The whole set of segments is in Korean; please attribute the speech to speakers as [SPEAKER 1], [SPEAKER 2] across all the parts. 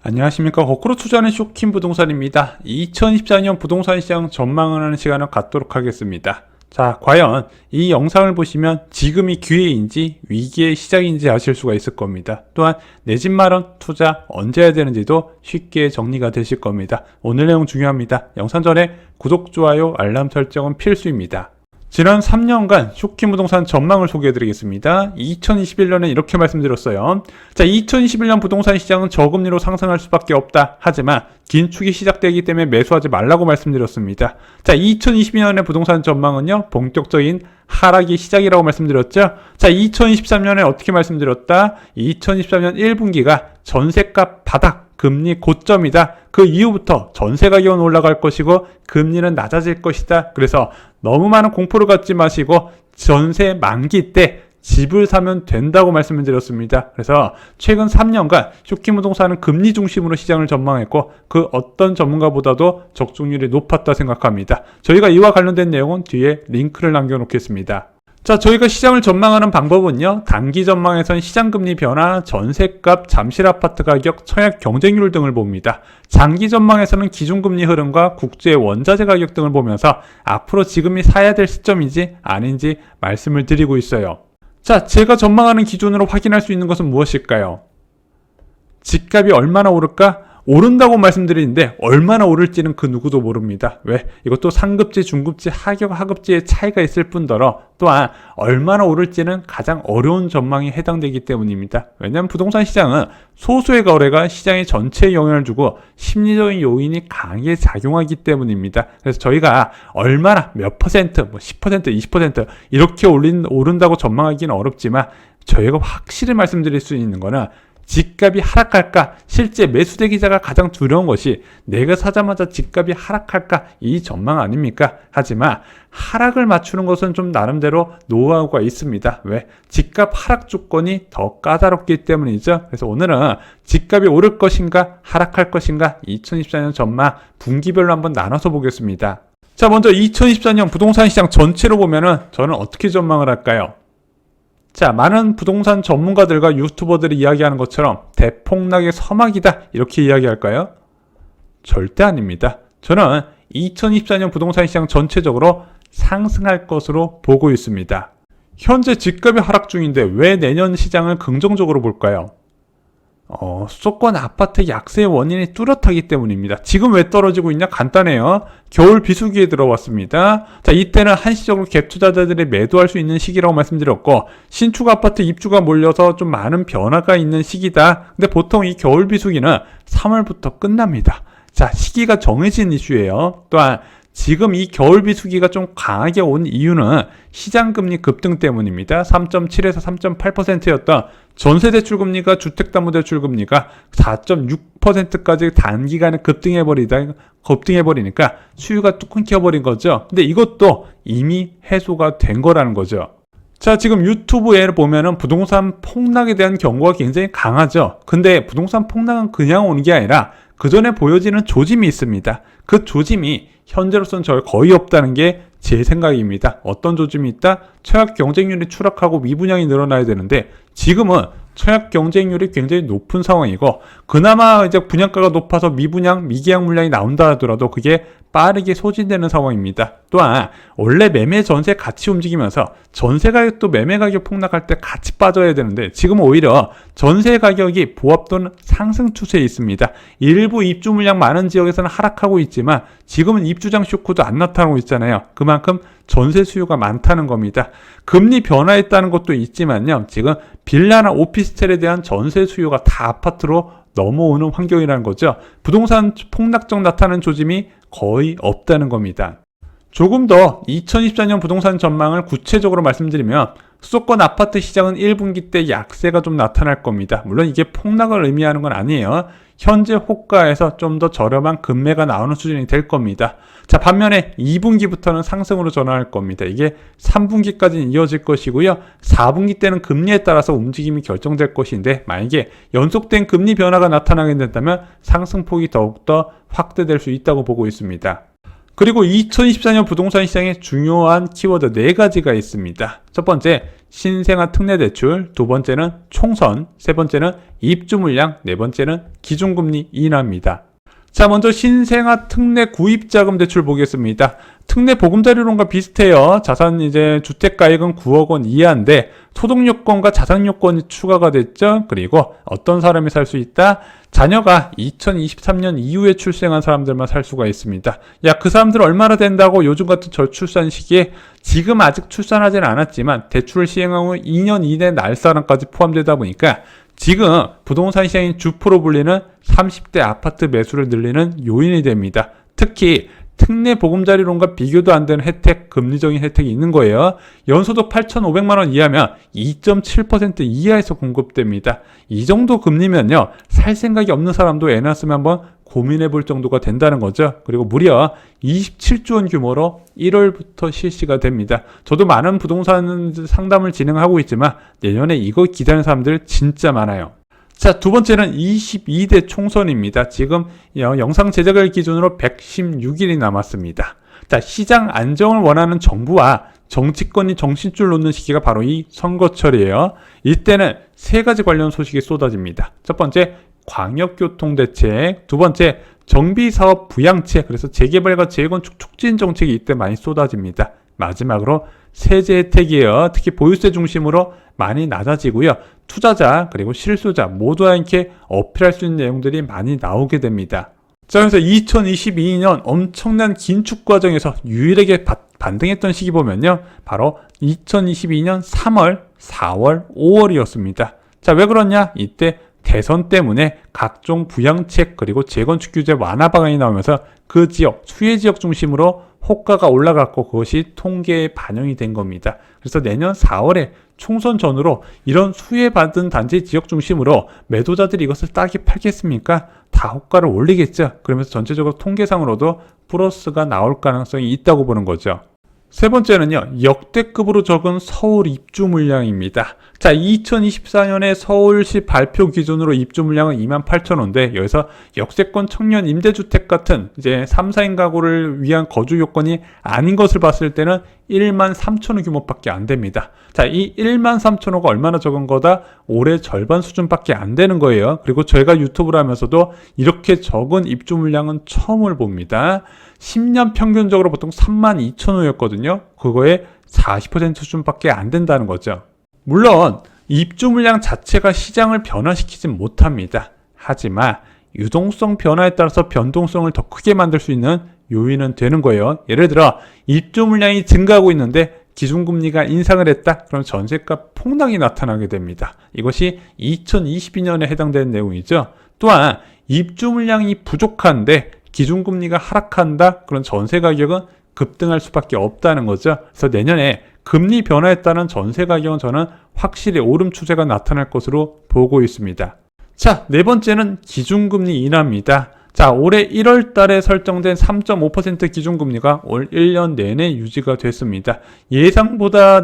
[SPEAKER 1] 안녕하십니까. 거꾸로 투자하는 쇼킹 부동산입니다. 2024년 부동산 시장 전망을 하는 시간을 갖도록 하겠습니다. 자, 과연 이 영상을 보시면 지금이 기회인지 위기의 시작인지 아실 수가 있을 겁니다. 또한 내 집 마련 투자 언제 해야 되는지도 쉽게 정리가 되실 겁니다. 오늘 내용 중요합니다. 영상 전에 구독, 좋아요, 알람 설정은 필수입니다. 지난 3년간 쇼킹 부동산 전망을 소개해드리겠습니다. 2021년에 이렇게 말씀드렸어요. 자, 2021년 부동산 시장은 저금리로 상승할 수밖에 없다. 하지만 긴축이 시작되기 때문에 매수하지 말라고 말씀드렸습니다. 자, 2022년의 부동산 전망은요, 본격적인 하락이 시작이라고 말씀드렸죠. 자, 2023년에 어떻게 말씀드렸다? 2023년 1분기가 전세값 바닥, 금리 고점이다. 그 이후부터 전세 가격은 올라갈 것이고 금리는 낮아질 것이다. 그래서 너무 많은 공포를 갖지 마시고 전세 만기 때 집을 사면 된다고 말씀을 드렸습니다. 그래서 최근 3년간 쇼킹 부동산은 금리 중심으로 시장을 전망했고 그 어떤 전문가보다도 적중률이 높았다 생각합니다. 저희가 이와 관련된 내용은 뒤에 링크를 남겨놓겠습니다. 자, 저희가 시장을 전망하는 방법은요, 단기 전망에선 시장금리 변화, 전세값, 잠실아파트 가격, 청약 경쟁률 등을 봅니다. 장기 전망에서는 기준금리 흐름과 국제 원자재 가격 등을 보면서 앞으로 지금이 사야 될 시점인지 아닌지 말씀을 드리고 있어요. 자, 제가 전망하는 기준으로 확인할 수 있는 것은 무엇일까요? 집값이 얼마나 오를까? 오른다고 말씀드리는데 얼마나 오를지는 그 누구도 모릅니다. 왜? 이것도 상급지, 중급지, 하급지의 차이가 있을 뿐더러 또한 얼마나 오를지는 가장 어려운 전망에 해당되기 때문입니다. 왜냐하면 부동산 시장은 소수의 거래가 시장의 전체에 영향을 주고 심리적인 요인이 강하게 작용하기 때문입니다. 그래서 저희가 얼마나 몇 퍼센트, 10%, 20% 이렇게 오른다고 전망하기는 어렵지만 저희가 확실히 말씀드릴 수 있는 거는 집값이 하락할까? 실제 매수대 기자가 가장 두려운 것이 내가 사자마자 집값이 하락할까? 이 전망 아닙니까? 하지만 하락을 맞추는 것은 좀 나름대로 노하우가 있습니다. 왜? 집값 하락 조건이 더 까다롭기 때문이죠. 그래서 오늘은 집값이 오를 것인가? 하락할 것인가? 2024년 전망 분기별로 한번 나눠서 보겠습니다. 자, 먼저 2024년 부동산 시장 전체로 보면은 저는 어떻게 전망을 할까요? 자, 많은 부동산 전문가들과 유튜버들이 이야기하는 것처럼 대폭락의 서막이다 이렇게 이야기할까요? 절대 아닙니다. 저는 2024년 부동산 시장 전체적으로 상승할 것으로 보고 있습니다. 현재 집값이 하락 중인데 왜 내년 시장을 긍정적으로 볼까요? 수도권 아파트 약세의 원인이 뚜렷하기 때문입니다. 지금 왜 떨어지고 있냐? 간단해요. 겨울 비수기에 들어왔습니다. 자, 이때는 한시적으로 갭 투자자들이 매도할 수 있는 시기라고 말씀드렸고 신축 아파트 입주가 몰려서 좀 많은 변화가 있는 시기다. 근데 보통 이 겨울 비수기는 3월부터 끝납니다. 자, 시기가 정해진 이슈예요. 또한 지금 이 겨울 비수기가 좀 강하게 온 이유는 시장금리 급등 때문입니다. 3.7에서 3.8%였던 전세대출금리가 주택담보대출금리가 4.6%까지 단기간에 급등해버리니까 수요가 뚝 끊겨버린 거죠. 근데 이것도 이미 해소가 된 거라는 거죠. 자, 지금 유튜브에 보면은 부동산 폭락에 대한 경고가 굉장히 강하죠. 근데 부동산 폭락은 그냥 오는 게 아니라 그 전에 보여지는 조짐이 있습니다. 그 조짐이 현재로서는 거의 없다는 게 제 생각입니다. 어떤 조짐이 있다? 청약 경쟁률이 추락하고 미분양이 늘어나야 되는데 지금은 청약 경쟁률이 굉장히 높은 상황이고 그나마 이제 분양가가 높아서 미분양, 미계약 물량이 나온다 하더라도 그게 빠르게 소진되는 상황입니다. 또한 원래 매매 전세 같이 움직이면서 전세 가격도 매매 가격 폭락할 때 같이 빠져야 되는데 지금은 오히려 전세 가격이 보합 또는 상승 추세에 있습니다. 일부 입주 물량 많은 지역에서는 하락하고 있지만 지금은 입주장 쇼크도 안 나타나고 있잖아요. 그만큼 전세 수요가 많다는 겁니다. 금리 변화했다는 것도 있지만요. 지금 빌라나 오피스텔에 대한 전세 수요가 다 아파트로 넘어오는 환경이라는 거죠. 부동산 폭락적 나타나는 조짐이 거의 없다는 겁니다. 조금 더 2024년 부동산 전망을 구체적으로 말씀드리면 수도권 아파트 시장은 1분기 때 약세가 좀 나타날 겁니다. 물론 이게 폭락을 의미하는 건 아니에요. 현재 호가에서 좀 더 저렴한 금매가 나오는 수준이 될 겁니다. 자, 반면에 2분기부터는 상승으로 전환할 겁니다. 이게 3분기까지는 이어질 것이고요. 4분기 때는 금리에 따라서 움직임이 결정될 것인데 만약에 연속된 금리 변화가 나타나게 된다면 상승폭이 더욱더 확대될 수 있다고 보고 있습니다. 그리고 2024년 부동산 시장에 중요한 키워드 4가지가 있습니다. 첫 번째, 신생아 특례 대출, 두 번째는 총선, 세 번째는 입주 물량, 네 번째는 기준금리 인하입니다. 자, 먼저 신생아 특례 구입자금 대출 보겠습니다. 특례 보금자리론과 비슷해요. 주택가액은 9억 원 이하인데 소득 요건과 자산 요건이 추가가 됐죠. 그리고 어떤 사람이 살 수 있다? 자녀가 2023년 이후에 출생한 사람들만 살 수가 있습니다. 야, 그 사람들 얼마나 된다고 요즘 같은 저출산 시기에 지금 아직 출산하지는 않았지만 대출을 시행한 후 2년 이내 날 사람까지 포함되다 보니까 지금 부동산 시장의 주포로 불리는 30대 아파트 매수를 늘리는 요인이 됩니다. 특히 특례 보금자리론과 비교도 안 되는 혜택, 금리적인 혜택이 있는 거예요. 연소득 8,500만 원 이하면 2.7% 이하에서 공급됩니다. 이 정도 금리면요, 살 생각이 없는 사람도 애 낳았으면 한번 고민해 볼 정도가 된다는 거죠. 그리고 무려 27조 원 규모로 1월부터 실시가 됩니다. 저도 많은 부동산 상담을 진행하고 있지만 내년에 이거 기다리는 사람들 진짜 많아요. 자, 두 번째는 22대 총선입니다. 지금 영상 제작을 기준으로 116일이 남았습니다. 자, 시장 안정을 원하는 정부와 정치권이 정신줄 놓는 시기가 바로 이 선거철이에요. 이때는 3가지 관련 소식이 쏟아집니다. 첫 번째, 광역교통대책, 두 번째, 정비사업 부양책, 그래서 재개발과 재건축 촉진 정책이 이때 많이 쏟아집니다. 마지막으로 세제 혜택이에요. 특히 보유세 중심으로 많이 낮아지고요. 투자자 그리고 실소자 모두에게 어필할 수 있는 내용들이 많이 나오게 됩니다. 자, 그래서 2022년 엄청난 긴축 과정에서 유일하게 반등했던 시기 보면요, 바로 2022년 3월, 4월, 5월이었습니다. 자, 왜 그러냐? 이때 대선 때문에 각종 부양책 그리고 재건축 규제 완화 방안이 나오면서 그 지역, 수혜 지역 중심으로 호가가 올라갔고 그것이 통계에 반영이 된 겁니다. 그래서 내년 4월에 총선 전후로 이런 수혜받은 단지 지역 중심으로 매도자들이 이것을 싸게 팔겠습니까? 다 호가를 올리겠죠. 그러면서 전체적으로 통계상으로도 플러스가 나올 가능성이 있다고 보는 거죠. 세 번째는요, 역대급으로 적은 서울 입주 물량입니다. 자, 2024년에 서울시 발표 기준으로 입주 물량은 28,000호인데 여기서 역세권 청년 임대주택 같은 이제 3, 4인 가구를 위한 거주 요건이 아닌 것을 봤을 때는 13,000호 규모밖에 안 됩니다. 자, 이 13,000호가 얼마나 적은 거다? 올해 절반 수준밖에 안 되는 거예요. 그리고 저희가 유튜브를 하면서도 이렇게 적은 입주 물량은 처음을 봅니다. 10년 평균적으로 보통 32,000호였거든요. 그거의 40% 수준밖에 안 된다는 거죠. 물론 입주 물량 자체가 시장을 변화시키진 못합니다. 하지만 유동성 변화에 따라서 변동성을 더 크게 만들 수 있는 요인은 되는 거예요. 예를 들어 입주 물량이 증가하고 있는데 기준금리가 인상을 했다? 그럼 전세값 폭락이 나타나게 됩니다. 이것이 2022년에 해당되는 내용이죠. 또한 입주 물량이 부족한데 기준금리가 하락한다? 그럼 전세 가격은 급등할 수밖에 없다는 거죠. 그래서 내년에 금리 변화에 따른 전세 가격은 저는 확실히 오름 추세가 나타날 것으로 보고 있습니다. 자, 네 번째는 기준금리 인하입니다. 자, 올해 1월 달에 설정된 3.5% 기준금리가 올 1년 내내 유지가 됐습니다. 예상보다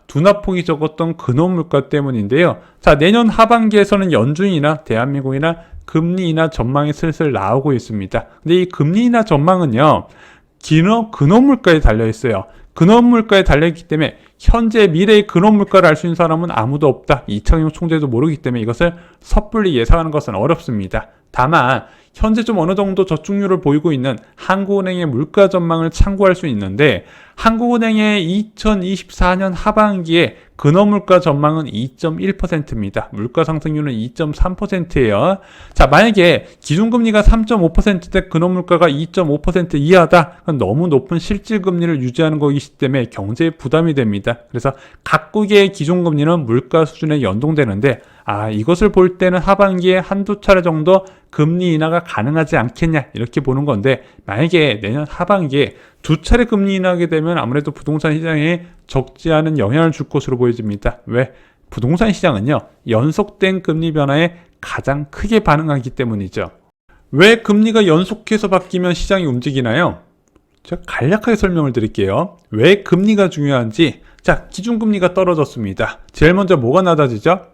[SPEAKER 1] 둔화폭이 적었던 근원물가 때문인데요. 자, 내년 하반기에서는 연준이나 대한민국이나 금리 인하 전망이 슬슬 나오고 있습니다. 근데 이 금리 인하 전망은요, 근원물가에 달려있어요. 근원물가에 달려있기 때문에 현재 미래의 근원물가를 알 수 있는 사람은 아무도 없다. 이창용 총재도 모르기 때문에 이것을 섣불리 예상하는 것은 어렵습니다. 다만 현재 좀 어느 정도 저축률을 보이고 있는 한국은행의 물가 전망을 참고할 수 있는데 한국은행의 2024년 하반기에 근원물가 전망은 2.1%입니다. 물가 상승률은 2.3%예요. 자, 만약에 기준금리가 3.5%대 근원물가가 2.5% 이하다. 그럼 너무 높은 실질금리를 유지하는 것이기 때문에 경제에 부담이 됩니다. 그래서 각국의 기준금리는 물가 수준에 연동되는데 이것을 볼 때는 하반기에 한두 차례 정도 금리 인하가 가능하지 않겠냐 이렇게 보는 건데 만약에 내년 하반기에 2차례 금리 인하하게 되면 아무래도 부동산 시장에 적지 않은 영향을 줄 것으로 보여집니다. 왜? 부동산 시장은요, 연속된 금리 변화에 가장 크게 반응하기 때문이죠. 왜 금리가 연속해서 바뀌면 시장이 움직이나요? 제가 간략하게 설명을 드릴게요. 왜 금리가 중요한지. 자, 기준금리가 떨어졌습니다. 제일 먼저 뭐가 낮아지죠?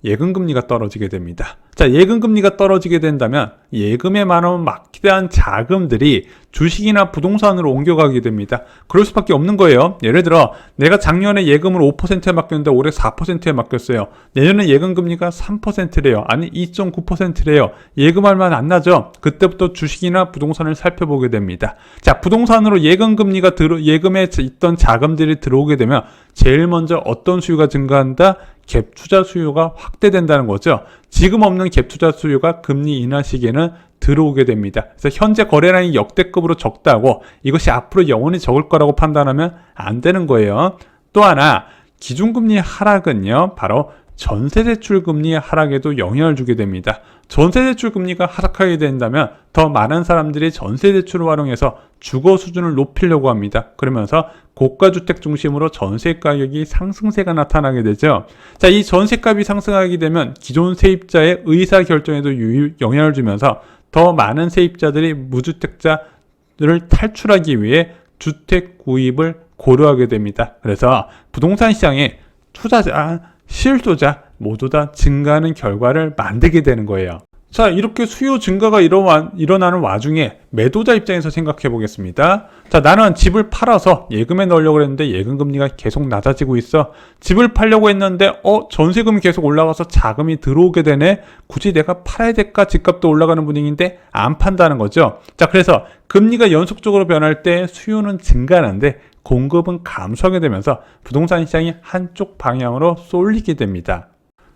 [SPEAKER 1] 예금금리가 떨어지게 됩니다. 자, 예금 금리가 떨어지게 된다면 예금에 많은 막대한 자금들이 주식이나 부동산으로 옮겨가게 됩니다. 그럴 수밖에 없는 거예요. 예를 들어 내가 작년에 예금을 5%에 맡겼는데 올해 4%에 맡겼어요. 내년에 예금 금리가 3%래요. 아니 2.9%래요. 예금할 만 안 나죠? 그때부터 주식이나 부동산을 살펴보게 됩니다. 자, 부동산으로 예금에 있던 자금들이 들어오게 되면 제일 먼저 어떤 수요가 증가한다? 갭 투자 수요가 확대된다는 거죠. 지금 없는 갭 투자 수요가 금리 인하 시기에는 들어오게 됩니다. 그래서 현재 거래량이 역대급으로 적다고 이것이 앞으로 영원히 적을 거라고 판단하면 안 되는 거예요. 또 하나, 기준금리 하락은요, 바로 전세대출 금리 하락에도 영향을 주게 됩니다. 전세대출 금리가 하락하게 된다면 더 많은 사람들이 전세대출을 활용해서 주거 수준을 높이려고 합니다. 그러면서 고가주택 중심으로 전세 가격이 상승세가 나타나게 되죠. 자, 이 전세값이 상승하게 되면 기존 세입자의 의사결정에도 영향을 주면서 더 많은 세입자들이 무주택자들을 탈출하기 위해 주택 구입을 고려하게 됩니다. 그래서 부동산 시장에 투자자, 실소자 모두 다 증가하는 결과를 만들게 되는 거예요. 자, 이렇게 수요 증가가 일어나는 와중에 매도자 입장에서 생각해 보겠습니다. 자, 나는 집을 팔아서 예금에 넣으려고 했는데 예금 금리가 계속 낮아지고 있어. 집을 팔려고 했는데 전세금이 계속 올라가서 자금이 들어오게 되네. 굳이 내가 팔아야 될까? 집값도 올라가는 분위기인데 안 판다는 거죠. 자, 그래서 금리가 연속적으로 변할 때 수요는 증가하는데 공급은 감소하게 되면서 부동산 시장이 한쪽 방향으로 쏠리게 됩니다.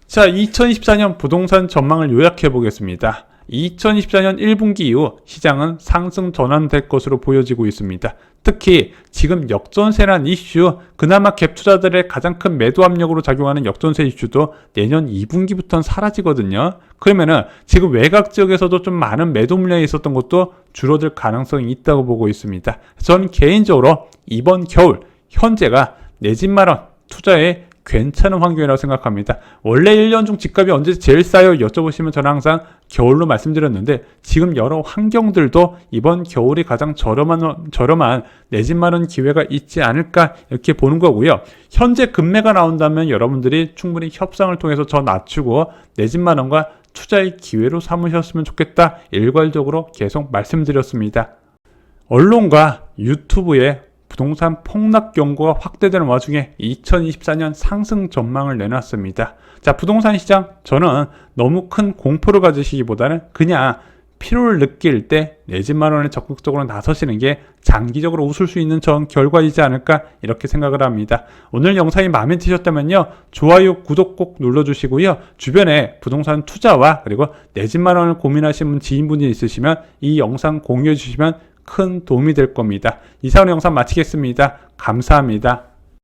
[SPEAKER 1] 자, 2024년 부동산 전망을 요약해 보겠습니다. 2024년 1분기 이후 시장은 상승 전환될 것으로 보여지고 있습니다. 특히 지금 역전세란 이슈, 그나마 갭 투자들의 가장 큰 매도 압력으로 작용하는 역전세 이슈도 내년 2분기부터는 사라지거든요. 그러면은 지금 외곽 지역에서도 좀 많은 매도 물량이 있었던 것도 줄어들 가능성이 있다고 보고 있습니다. 전 개인적으로 이번 겨울 현재가 내 집 마련 투자에 괜찮은 환경이라고 생각합니다. 원래 1년 중 집값이 언제 제일 싸요? 여쭤보시면 저는 항상 겨울로 말씀드렸는데 지금 여러 환경들도 이번 겨울이 가장 저렴한 내 집 마련 기회가 있지 않을까 이렇게 보는 거고요. 현재 급매가 나온다면 여러분들이 충분히 협상을 통해서 더 낮추고 내 집 마련과 투자의 기회로 삼으셨으면 좋겠다. 일괄적으로 계속 말씀드렸습니다. 언론과 유튜브에 부동산 폭락 경고가 확대되는 와중에 2024년 상승 전망을 내놨습니다. 자, 부동산 시장 저는 너무 큰 공포를 가지시기보다는 그냥 필요를 느낄 때 내 집 마련에 적극적으로 나서시는 게 장기적으로 웃을 수 있는 전 결과이지 않을까 이렇게 생각을 합니다. 오늘 영상이 마음에 드셨다면요, 좋아요, 구독 꼭 눌러주시고요. 주변에 부동산 투자와 그리고 내 집 마련을 고민하시는 지인분이 있으시면 이 영상 공유해 주시면 큰 도움이 될 겁니다. 이상으로 영상 마치겠습니다. 감사합니다.